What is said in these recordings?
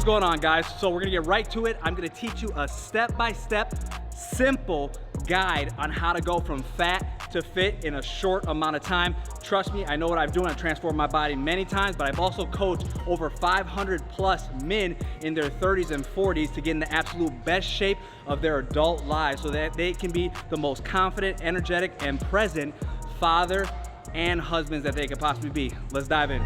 What's going on, guys? So we're gonna get right to it. I'm gonna teach you a step-by-step, simple guide on how to go from fat to fit in a short amount of time. Trust me, I know what I've done. I've transformed my body many times, but I've also coached over 500 plus men in their 30s and 40s to get in the absolute best shape of their adult lives so that they can be the most confident, energetic, and present father and husbands that they could possibly be. Let's dive in.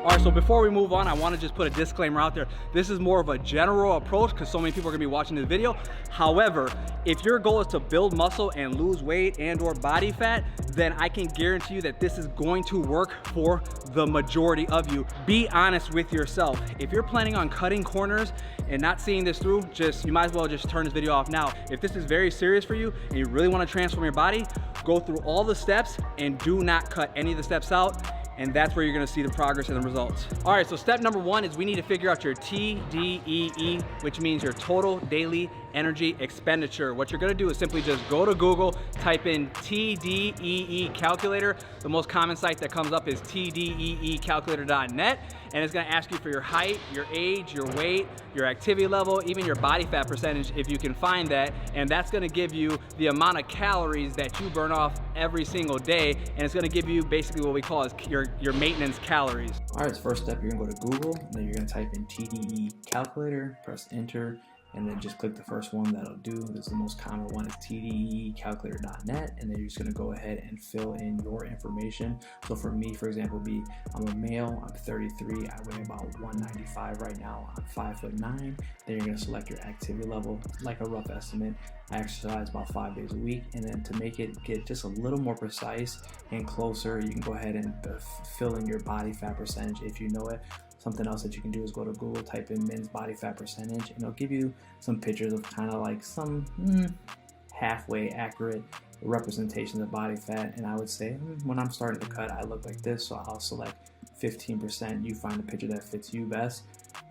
All right, so before we move on, I want to just put a disclaimer out there. This is more of a general approach because so many people are gonna be watching this video. However, if your goal is to build muscle and lose weight and or body fat, then I can guarantee you that this is going to work for the majority of you. Be honest with yourself. If you're planning on cutting corners and not seeing this through, you might as well just turn this video off now. If this is very serious for you and you really want to transform your body, go through all the steps and do not cut any of the steps out. And that's where you're gonna see the progress and the results. All right, so step number one is we need to figure out your TDEE, which means your total daily energy expenditure. What you're gonna do is simply just go to Google, type in TDEE calculator. The most common site that comes up is tdeecalculator.net, and it's gonna ask you for your height, your age, your weight, your activity level, even your body fat percentage if you can find that, and that's gonna give you the amount of calories that you burn off every single day, and it's gonna give you basically what we call as your maintenance calories. All right, so first step, you're gonna go to Google, and then you're gonna type in TDE calculator, press enter, and then just click the first one that'll do. This is the most common one, is tdeecalculator.net, and then you're just gonna go ahead and fill in your information. So for me, for example, I'm a male, I'm 33, I weigh about 195 right now, I'm 5'9". Then you're gonna select your activity level, like a rough estimate. I exercise about 5 days a week, and then to make it get just a little more precise and closer, you can go ahead and fill in your body fat percentage if you know it. Something else that you can do is go to Google, type in men's body fat percentage, and it'll give you some pictures of kind of like some halfway accurate representations of body fat. And I would say when I'm starting to cut, I look like this, so I'll select 15%. You find the picture that fits you best.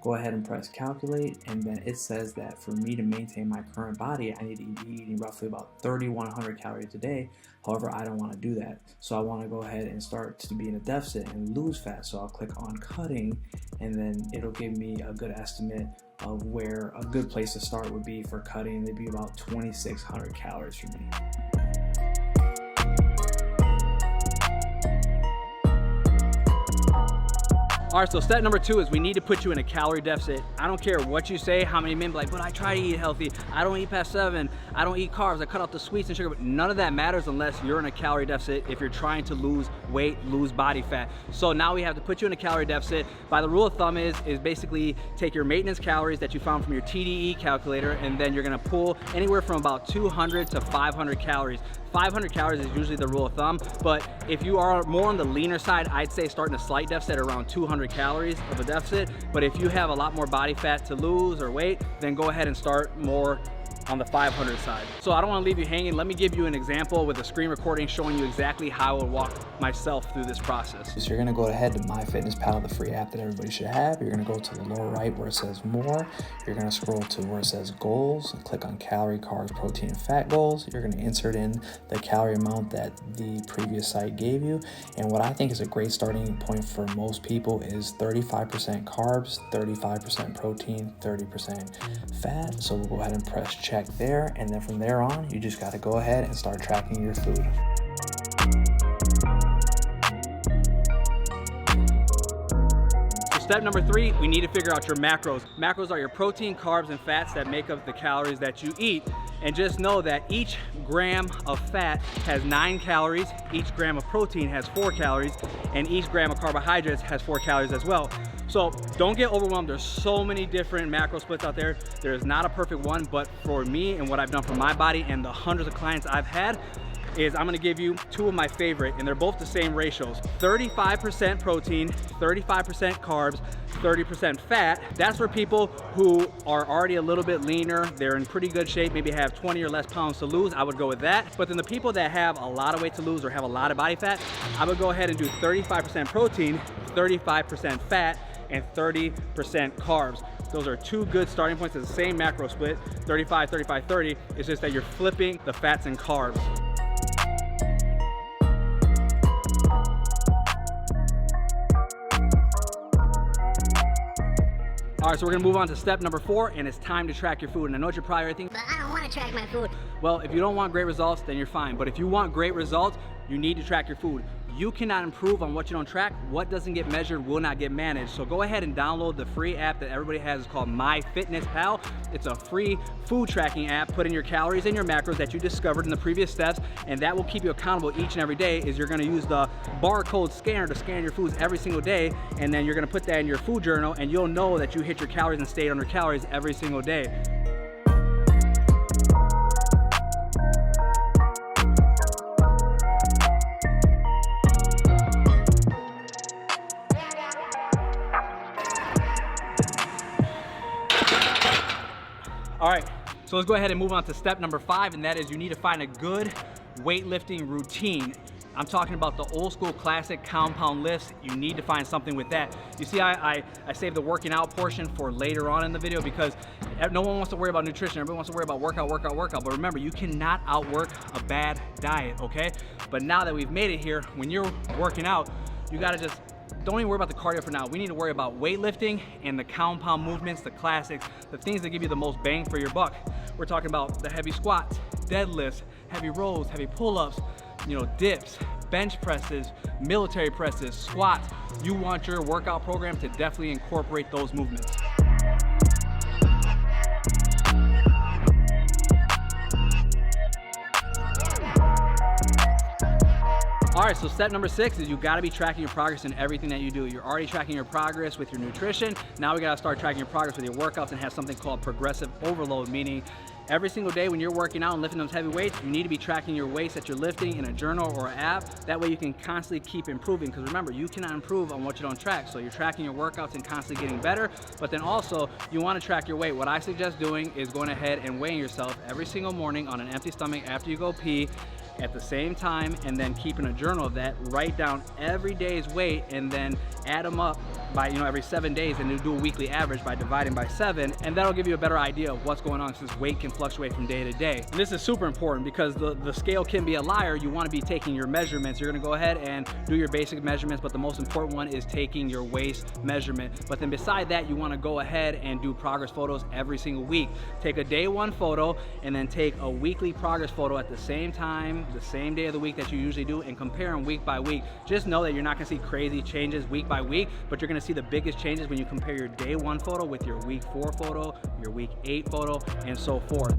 Go ahead and press calculate, and then it says that for me to maintain my current body, I need to be eating roughly about 3,100 calories a day. However, I don't want to do that, so I want to go ahead and start to be in a deficit and lose fat. So I'll click on cutting, and then it'll give me a good estimate of where a good place to start would be for cutting. It'd be about 2,600 calories for me. All right, so step number two is we need to put you in a calorie deficit. I don't care what you say, how many men be like, but I try to eat healthy. I don't eat past 7. I don't eat carbs. I cut out the sweets and sugar, but none of that matters unless you're in a calorie deficit if you're trying to lose weight, lose body fat. So now we have to put you in a calorie deficit. By the rule of thumb is basically take your maintenance calories that you found from your TDE calculator, and then you're gonna pull anywhere from about 200 to 500 calories. 500 calories is usually the rule of thumb, but if you are more on the leaner side, I'd say starting a slight deficit around 200 calories of a deficit. But if you have a lot more body fat to lose or weight, then go ahead and start more on the 500 side. So I don't want to leave you hanging. Let me give you an example with a screen recording showing you exactly how I would walk myself through this process. So you're gonna go ahead to MyFitnessPal, the free app that everybody should have. You're gonna go to the lower right where it says more. You're gonna scroll to where it says goals and click on calorie, carbs, protein, and fat goals. You're gonna insert in the calorie amount that the previous site gave you. And what I think is a great starting point for most people is 35% carbs, 35% protein, 30% fat. So we'll go ahead and press check there, and then from there on, you just got to go ahead and start tracking your food. Step number 3, we need to figure out your macros. Macros are your protein, carbs, and fats that make up the calories that you eat. And just know that each gram of fat has 9 calories, each gram of protein has 4 calories, and each gram of carbohydrates has 4 calories as well. So don't get overwhelmed. There's so many different macro splits out there. There is not a perfect one, but for me and what I've done for my body and the hundreds of clients I've had, is I'm gonna give you 2 of my favorite, and they're both the same ratios. 35% protein, 35% carbs, 30% fat. That's for people who are already a little bit leaner, they're in pretty good shape, maybe have 20 or less pounds to lose, I would go with that. But then the people that have a lot of weight to lose or have a lot of body fat, I would go ahead and do 35% protein, 35% fat, and 30% carbs. Those are 2 good starting points. It's the same macro split, 35, 35, 30. It's just that you're flipping the fats and carbs. All right, so we're gonna move on to step number 4, and it's time to track your food. And I know what you're probably thinking, But I don't want to track my food. well, if you don't want great results, then you're fine. But if you want great results, you need to track your food. You cannot improve on what you don't track. What doesn't get measured will not get managed. So go ahead and download the free app that everybody has. It's called MyFitnessPal. It's a free food tracking app. Put in your calories and your macros that you discovered in the previous steps, and that will keep you accountable each and every day. Is you're gonna use the barcode scanner to scan your foods every single day, and then you're gonna put that in your food journal, and you'll know that you hit your calories and stayed under calories every single day. All right, so let's go ahead and move on to step number 5, and that is you need to find a good weightlifting routine. I'm talking about the old school classic compound lifts. You need to find something with that. You see, I saved the working out portion for later on in the video because no one wants to worry about nutrition. Everyone wants to worry about workout. But remember, you cannot outwork a bad diet, okay? But now that we've made it here, when you're working out, you gotta just, don't even worry about the cardio for now. We need to worry about weightlifting and the compound movements, the classics, the things that give you the most bang for your buck. We're talking about the heavy squats, deadlifts, heavy rows, heavy pull-ups, dips, bench presses, military presses, squats. You want your workout program to definitely incorporate those movements. All right, so step number 6 is you gotta be tracking your progress in everything that you do. You're already tracking your progress with your nutrition. Now we gotta start tracking your progress with your workouts and have something called progressive overload, meaning every single day when you're working out and lifting those heavy weights, you need to be tracking your weights that you're lifting in a journal or an app. That way you can constantly keep improving, because remember, you cannot improve on what you don't track. So you're tracking your workouts and constantly getting better, but then also you wanna track your weight. What I suggest doing is going ahead and weighing yourself every single morning on an empty stomach after you go pee, at the same time, and then keeping a journal of that. Write down every day's weight and then add them up by every 7 days, and then do a weekly average by dividing by 7, and that'll give you a better idea of what's going on, since weight can fluctuate from day to day. And this is super important because the scale can be a liar. You want to be taking your measurements. You're going to go ahead and do your basic measurements, but the most important one is taking your waist measurement. But then beside that, you want to go ahead and do progress photos every single week. Take a day 1 photo and then take a weekly progress photo at the same time, the same day of the week that you usually do, and compare them week by week. Just know that you're not going to see crazy changes week by week, but you're going to see the biggest changes when you compare your day 1 photo with your week 4 photo, your week 8 photo, and so forth.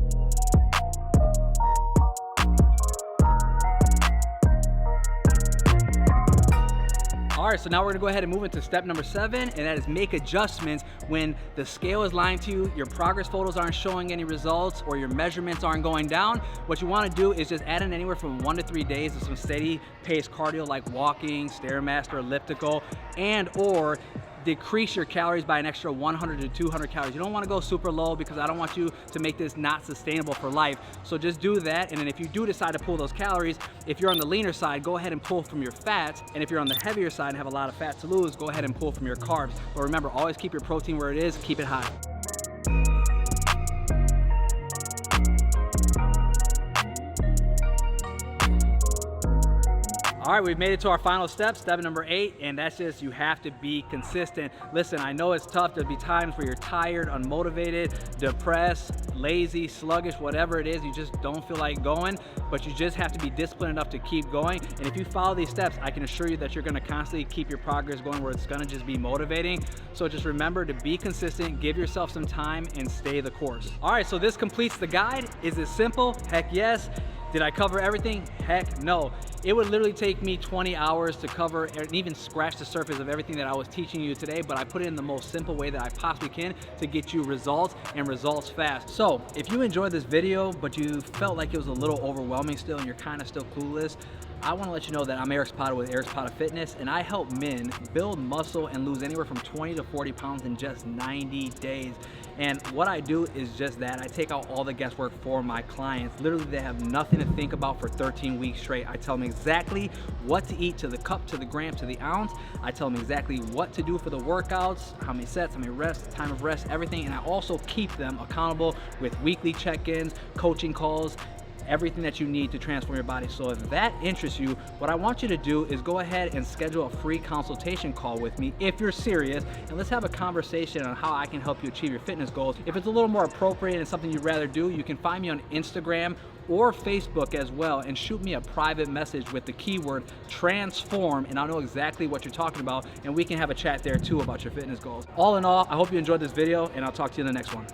All right, so now we're gonna go ahead and move into step number 7, and that is make adjustments when the scale is lying to you, your progress photos aren't showing any results, or your measurements aren't going down. What you wanna do is just add in anywhere from 1 to 3 days of some steady pace cardio like walking, Stairmaster, elliptical, and or decrease your calories by an extra 100 to 200 calories. You don't want to go super low because I don't want you to make this not sustainable for life. So just do that, and then if you do decide to pull those calories, if you're on the leaner side, go ahead and pull from your fats, and if you're on the heavier side and have a lot of fat to lose, go ahead and pull from your carbs. But remember, always keep your protein where it is, keep it high. All right, we've made it to our final step, step number 8, and that's just you have to be consistent. Listen, I know it's tough. There'll be times where you're tired, unmotivated, depressed, lazy, sluggish, whatever it is, you just don't feel like going, but you just have to be disciplined enough to keep going. And if you follow these steps, I can assure you that you're gonna constantly keep your progress going, where it's gonna just be motivating. So just remember to be consistent, give yourself some time, and stay the course. All right, so this completes the guide. Is it simple? Heck yes. Did I cover everything? Heck no. It would literally take me 20 hours to cover and even scratch the surface of everything that I was teaching you today, but I put it in the most simple way that I possibly can to get you results, and results fast. So if you enjoyed this video, but you felt like it was a little overwhelming still and you're kind of still clueless, I want to let you know that I'm Eric Zapata with Eric Zapata Fitness, and I help men build muscle and lose anywhere from 20 to 40 pounds in just 90 days. And what I do is just that. I take out all the guesswork for my clients. Literally, they have nothing to think about for 13 weeks straight. I tell them exactly what to eat to the cup, to the gram, to the ounce. I tell them exactly what to do for the workouts, how many sets, how many rests, time of rest, everything. And I also keep them accountable with weekly check-ins, coaching calls, everything that you need to transform your body. So if that interests you, what I want you to do is go ahead and schedule a free consultation call with me if you're serious, and let's have a conversation on how I can help you achieve your fitness goals. If it's a little more appropriate and something you'd rather do, you can find me on Instagram or Facebook as well, and shoot me a private message with the keyword transform, and I'll know exactly what you're talking about, and we can have a chat there too about your fitness goals. All in all, I hope you enjoyed this video, and I'll talk to you in the next one.